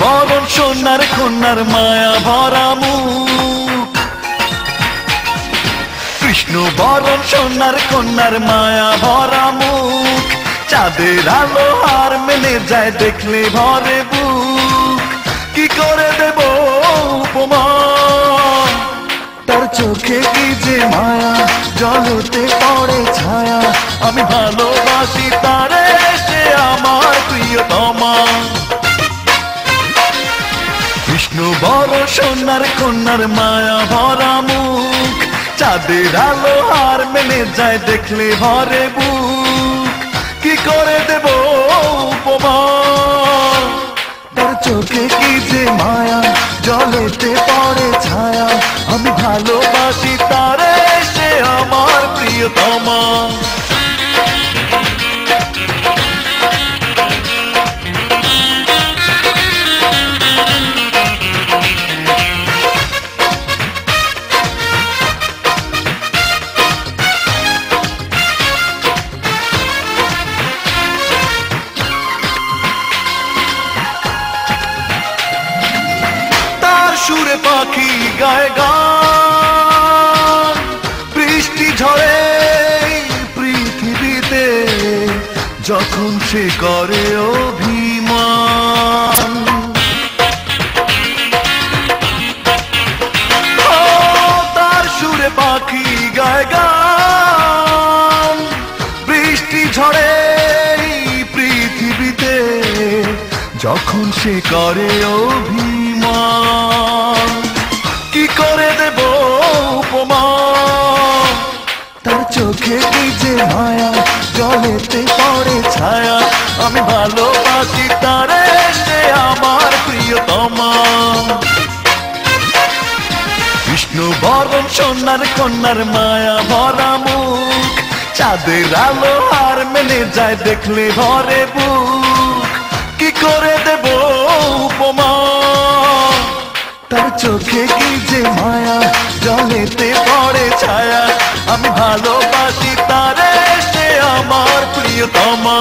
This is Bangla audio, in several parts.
বরণ সোনার কন্যার মায়া ভরা মুখ, কৃষ্ণ বরণ সোনার কন্যার মায়া ভরা মুখ, চাঁদের আলো হার মেলে যায় দেখলে ভরে বুক। কি করে দেব উপমা, তার চোখে কি যে মায়া, জলেতে পড়ে ছায়া, আমি ভালোবাসি তারে, সে আমার প্রিয়তমা। কৃষ্ণ বরণ সোনার কন্যার মায়া ভরা মুখ, চাঁদের আলো হার মেলে যায় দেখলে ভরে বুক। কি করে দেব উপমা, তার চোখে কি যে মায়া, জলেতে পড়ে ছায়া, আমি ভালোবাসি তারে, সে আমার প্রিয়তমা। সুরে পাখি গায় গান, বৃষ্টি ঝরে পৃথিবীতে, যখন সে করে অভিমান। তার সুরে পাখি গায় গান, বৃষ্টি ঝরে পৃথিবীতে, যখন সে করে অভিমান। কি করে দেব উপমা, তার চোখে কি যে মায়া, জলেতে পড়ে ছায়া, আমি ভালোবাসি তারে, সে আমার প্রিয়তমা। কৃষ্ণ বরণ সোনার কন্যার মায়া ভরা মুখ, চাঁদের আলো হার মেলে যায় দেখলে ভরে বুক। কি করে দেব উপমা, তার চোখে কি যে মায়া, জলেতে পড়ে ছায়া, আমি ভালোবাসি তারে, সে আমার প্রিয়তমা।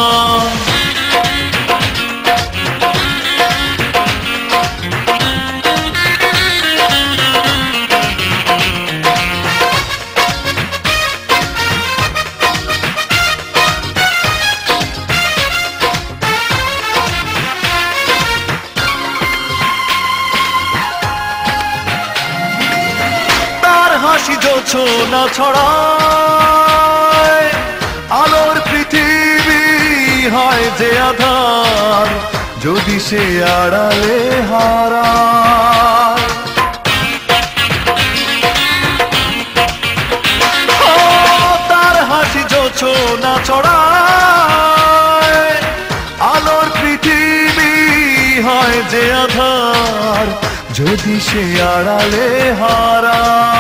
হাসি জোছনা ছড়ায়, আলোর পৃথিবী হয় যে আধার, যদি সে আড়ালে হারায়। তার হাসি জোছনা ছড়ায়, আলোর পৃথিবী হয় যে আধার, যদি সে আড়ালে হারায়।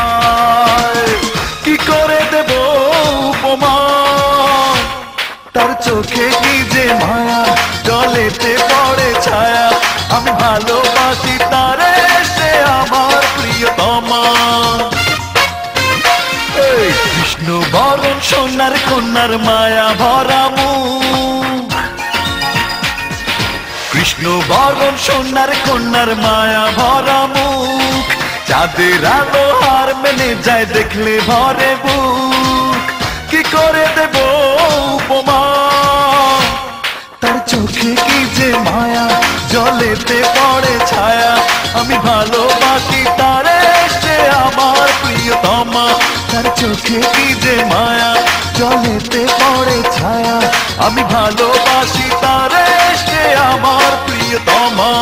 কি করে দেব উপমা, তার চোখে কি যে মায়া, জলেতে পড়ে ছায়া, আমি ভালোবাসি তারে, সে আমার প্রিয়তমা। কৃষ্ণ বরণ সোনার কন্যার মায়া ভরা মুখ, কৃষ্ণ বরণ সোনার কন্যার মায়া ভরা মুখ, চাঁদের আলো হার মেলে যায় দেখলে ভরে বুক। কি করে দেব উপমা, তার চোখে কি যে মায়া, জলেতে পড়ে ছায়া, আমি ভালোবাসি তারে, সে আমার প্রিয়তমা। তার চোখে কি যে মায়া, জলেতে পড়ে ছায়া, আমি ভালোবাসি তারে, সে আমার প্রিয়তমা।